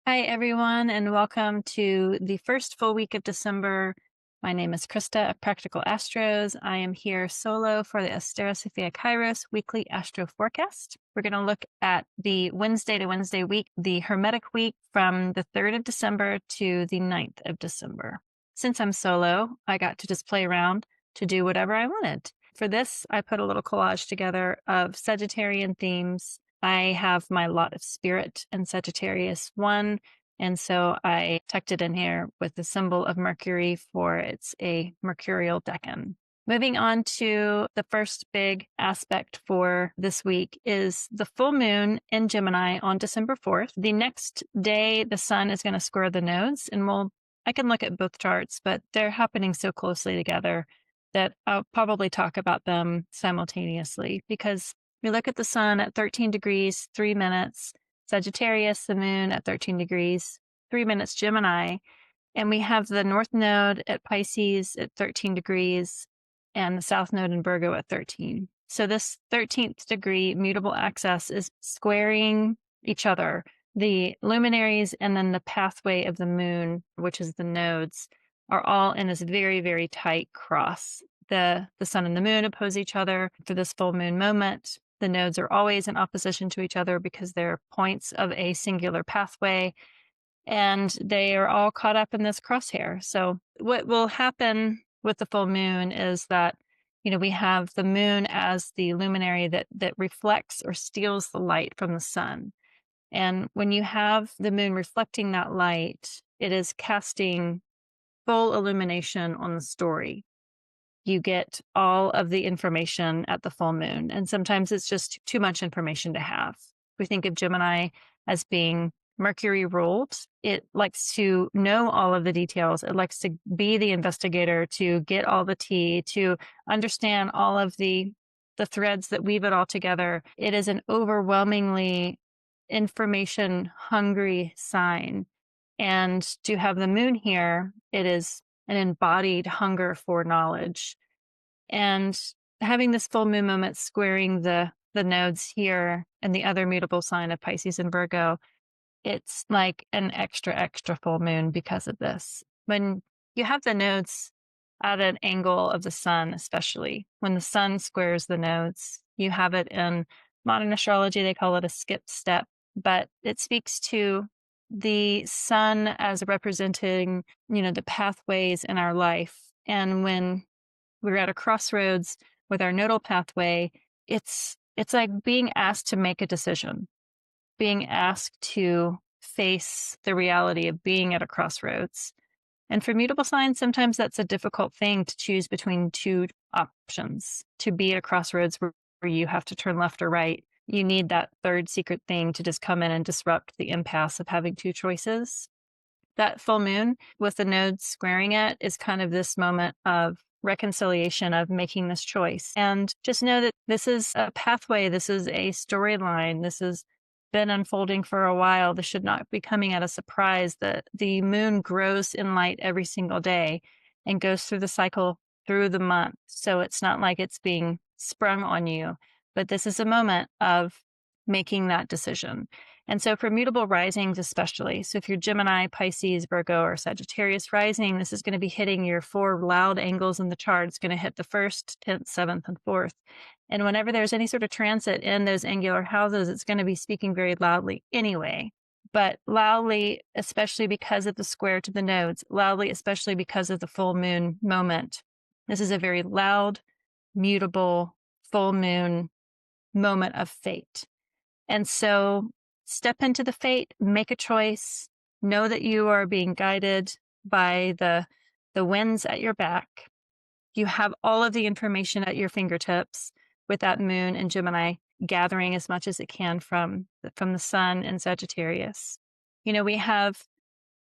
Hi, everyone, and welcome to the first full week of December. My name is Christa of Practical Astros. I am here solo for the Asteri Sofia Kairossteps weekly astro forecast. We're going to look at the Wednesday to Wednesday week, the Hermetic week from the 3rd of December to the 9th of December. Since I'm solo, I got to just play around to do whatever I wanted. For this, I put a little collage together of Sagittarian themes. I have my lot of spirit and Sagittarius 1, and so I tucked it in here with the symbol of Mercury for it's a mercurial decan. Moving on to the first big aspect for this week is the full moon in Gemini on December 4th. The next day, the sun is going to square the nodes, and I can look at both charts, but they're happening so closely together that I'll probably talk about them simultaneously because we look at the sun at 13 degrees, 3 minutes, Sagittarius, the moon at 13 degrees, 3 minutes, Gemini, and we have the north node at Pisces at 13 degrees and the south node in Virgo at 13. So this 13th degree mutable axis is squaring each other. The luminaries and then the pathway of the moon, which is the nodes, are all in this very, very tight cross. The sun and the moon oppose each other for this full moon moment. The nodes are always in opposition to each other because they're points of a singular pathway, and they are all caught up in this crosshair. So what will happen with the full moon is that, we have the moon as the luminary that reflects or steals the light from the sun. And when you have the moon reflecting that light, it is casting full illumination on the story. You get all of the information at the full moon. And sometimes it's just too much information to have. We think of Gemini as being Mercury ruled. It likes to know all of the details. It likes to be the investigator, to get all the tea, to understand all of the threads that weave it all together. It is an overwhelmingly information hungry sign. And to have the moon here, it is an embodied hunger for knowledge. And having this full moon moment squaring the nodes here and the other mutable sign of Pisces and Virgo, it's like an extra full moon because of this. When you have the nodes at an angle of the sun, especially when the sun squares the nodes, you have it in modern astrology, they call it a skip step, but it speaks to the sun as representing, the pathways in our life. And when we're at a crossroads with our nodal pathway, it's like being asked to make a decision, being asked to face the reality of being at a crossroads. And for mutable signs, sometimes that's a difficult thing to choose between two options, to be at a crossroads where you have to turn left or right. You need that third secret thing to just come in and disrupt the impasse of having two choices. That full moon with the nodes squaring it is kind of this moment of reconciliation, of making this choice. And just know that this is a pathway. This is a storyline. This has been unfolding for a while. This should not be coming at a surprise. That the moon grows in light every single day and goes through the cycle through the month. So it's not like it's being sprung on you, but this is a moment of making that decision. And so for mutable risings, especially, so if you're Gemini, Pisces, Virgo, or Sagittarius rising, this is going to be hitting your 4 loud angles in the chart. It's going to hit the 1st, 10th, 7th, and 4th. And whenever there's any sort of transit in those angular houses, it's going to be speaking very loudly anyway. But loudly, especially because of the square to the nodes, loudly, especially because of the full moon moment. This is a very loud, mutable, full moon moment of fate. And so step into the fate, make a choice, know that you are being guided by the winds at your back. You have all of the information at your fingertips with that moon and Gemini gathering as much as it can from the sun and Sagittarius. We have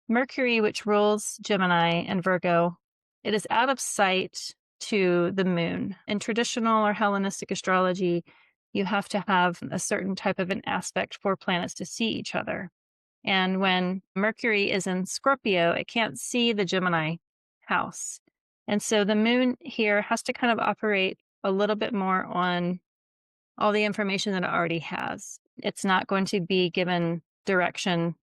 Mercury, which rules Gemini and Virgo. It is out of sight to the moon. In traditional or Hellenistic astrology, you have to have a certain type of an aspect for planets to see each other. And when Mercury is in Scorpio, it can't see the Gemini house. And so the moon here has to kind of operate a little bit more on all the information that it already has. It's not going to be given direction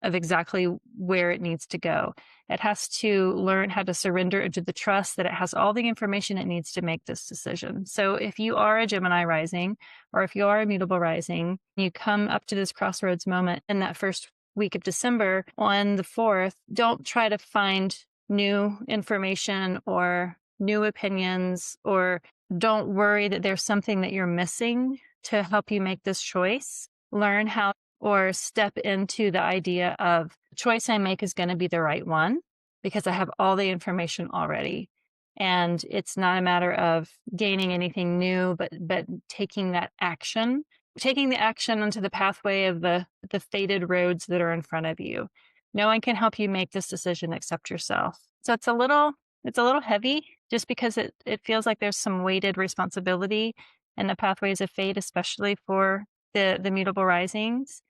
of exactly where it needs to go. It has to learn how to surrender into the trust that it has all the information it needs to make this decision. So if you are a Gemini rising, or if you are a mutable rising, you come up to this crossroads moment in that first week of December on the 4th, don't try to find new information or new opinions, or don't worry that there's something that you're missing to help you make this choice. Learn how, or step into the idea of the choice I make is going to be the right one because I have all the information already. And it's not a matter of gaining anything new, but taking that action, taking the action onto the pathway of the fated roads that are in front of you. No one can help you make this decision except yourself. So it's a little heavy just because it feels like there's some weighted responsibility in the pathways of fate, especially for the mutable risings.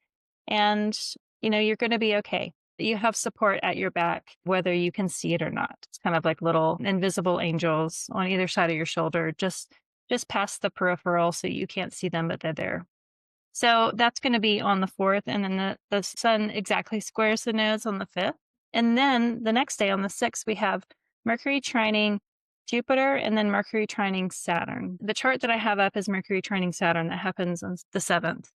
And, you're going to be okay. You have support at your back, whether you can see it or not. It's kind of like little invisible angels on either side of your shoulder, just past the peripheral so you can't see them, but they're there. So that's going to be on the 4th. And then the sun exactly squares the nodes on the 5th. And then the next day on the 6th, we have Mercury trining Jupiter and then Mercury trining Saturn. The chart that I have up is Mercury trining Saturn. That happens on the 7th.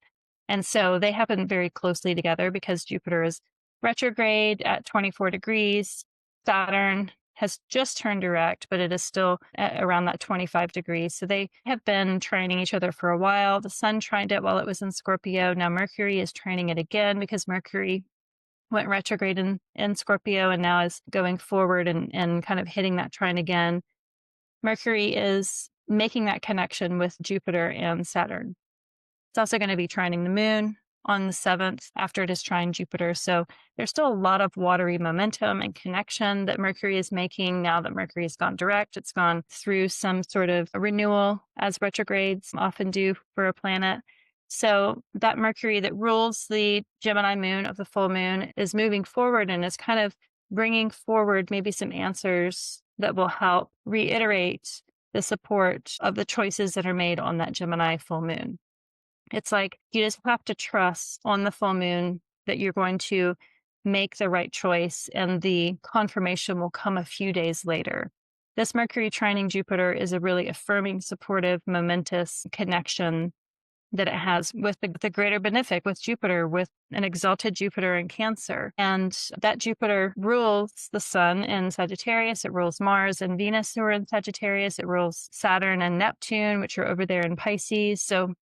And so they happen very closely together because Jupiter is retrograde at 24 degrees. Saturn has just turned direct, but it is still at around that 25 degrees. So they have been trining each other for a while. The sun trined it while it was in Scorpio. Now Mercury is trining it again because Mercury went retrograde in Scorpio and now is going forward and kind of hitting that trine again. Mercury is making that connection with Jupiter and Saturn. It's also going to be trining the moon on the 7th after it is trine Jupiter. So there's still a lot of watery momentum and connection that Mercury is making now that Mercury has gone direct. It's gone through some sort of renewal, as retrogrades often do for a planet. So that Mercury that rules the Gemini moon of the full moon is moving forward and is kind of bringing forward maybe some answers that will help reiterate the support of the choices that are made on that Gemini full moon. It's like you just have to trust on the full moon that you're going to make the right choice, and the confirmation will come a few days later. This Mercury trining Jupiter is a really affirming, supportive, momentous connection that it has with the greater benefic, with Jupiter, with an exalted Jupiter in Cancer. And that Jupiter rules the sun in Sagittarius. It rules Mars and Venus, who are in Sagittarius. It rules Saturn and Neptune, which are over there in Pisces. So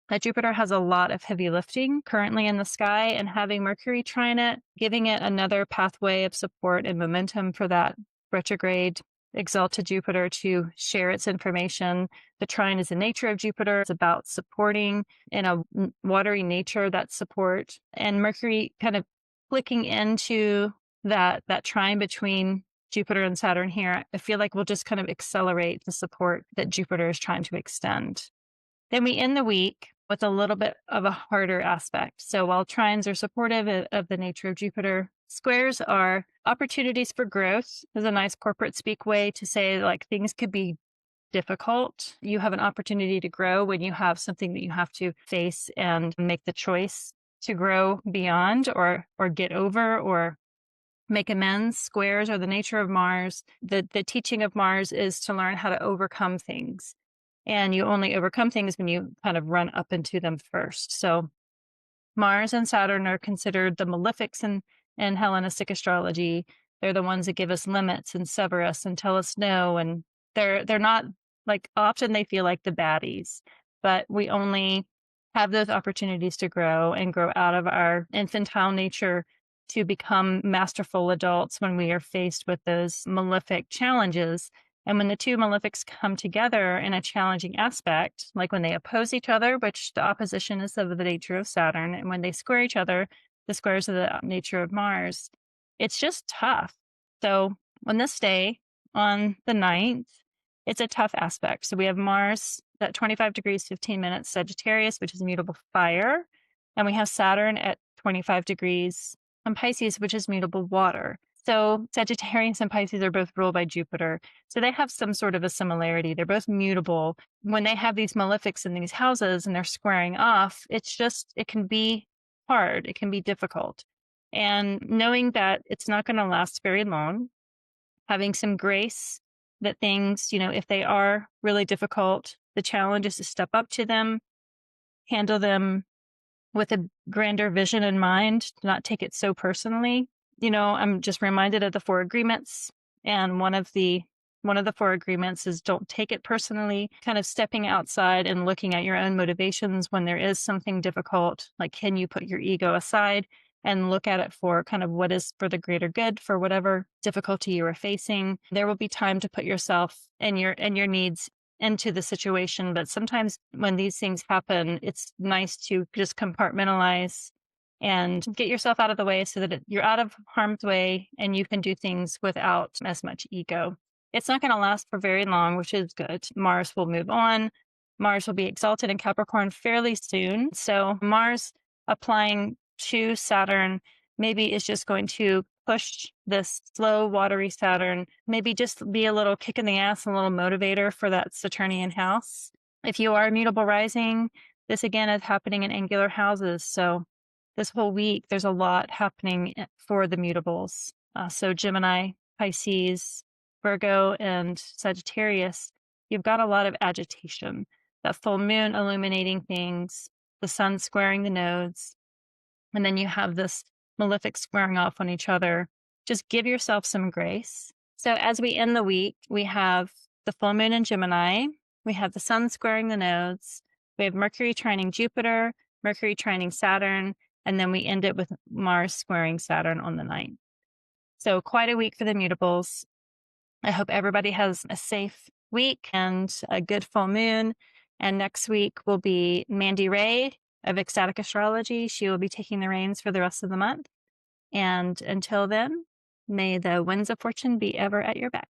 that Jupiter has a lot of heavy lifting currently in the sky, and having Mercury trine it, giving it another pathway of support and momentum for that retrograde exalted Jupiter to share its information. The trine is the nature of Jupiter. It's about supporting in a watery nature, that support. And Mercury kind of clicking into that trine between Jupiter and Saturn here, I feel like will just kind of accelerate the support that Jupiter is trying to extend. Then we end the week with a little bit of a harder aspect. So while trines are supportive of the nature of Jupiter, squares are opportunities for growth. Is a nice corporate speak way to say, like, things could be difficult. You have an opportunity to grow when you have something that you have to face and make the choice to grow beyond or get over or make amends. Squares are the nature of Mars. The teaching of Mars is to learn how to overcome things. And you only overcome things when you kind of run up into them first. So Mars and Saturn are considered the malefics in Hellenistic astrology. They're the ones that give us limits and sever us and tell us no. And they're not, like, often they feel like the baddies, but we only have those opportunities to grow and grow out of our infantile nature to become masterful adults when we are faced with those malefic challenges. And when the two malefics come together in a challenging aspect, like when they oppose each other, which the opposition is of the nature of Saturn, and when they square each other, the squares are the nature of Mars, it's just tough. So on this day, on the 9th, it's a tough aspect. So we have Mars at 25 degrees, 15 minutes, Sagittarius, which is mutable fire. And we have Saturn at 25 degrees and Pisces, which is mutable water. So Sagittarius and Pisces are both ruled by Jupiter. So they have some sort of a similarity. They're both mutable. When they have these malefics in these houses and they're squaring off, it can be hard. It can be difficult. and knowing that it's not going to last very long, having some grace that things, if they are really difficult, the challenge is to step up to them, handle them with a grander vision in mind, not take it so personally. I'm just reminded of the four agreements, and one of the four agreements is don't take it personally, kind of stepping outside and looking at your own motivations when there is something difficult. Like, can you put your ego aside and look at it for kind of what is for the greater good for whatever difficulty you are facing? There will be time to put yourself and your needs into the situation. But sometimes when these things happen, it's nice to just compartmentalize and get yourself out of the way so that you're out of harm's way and you can do things without as much ego. It's not going to last for very long, which is good. Mars will move on. Mars will be exalted in Capricorn fairly soon. So Mars applying to Saturn maybe is just going to push this slow, watery Saturn, maybe just be a little kick in the ass, a little motivator for that Saturnian house. If you are mutable rising, this again is happening in angular houses. So this whole week, there's a lot happening for the mutables. So Gemini, Pisces, Virgo, and Sagittarius, you've got a lot of agitation. That full moon illuminating things, the sun squaring the nodes, and then you have this malefic squaring off on each other. Just give yourself some grace. So as we end the week, we have the full moon in Gemini. We have the sun squaring the nodes. We have Mercury trining Jupiter, Mercury trining Saturn, and then we end it with Mars squaring Saturn on the 9th. So quite a week for the mutables. I hope everybody has a safe week and a good full moon. And next week will be Mandy Ray of Ecstatic Astrology. She will be taking the reins for the rest of the month. And until then, may the winds of fortune be ever at your back.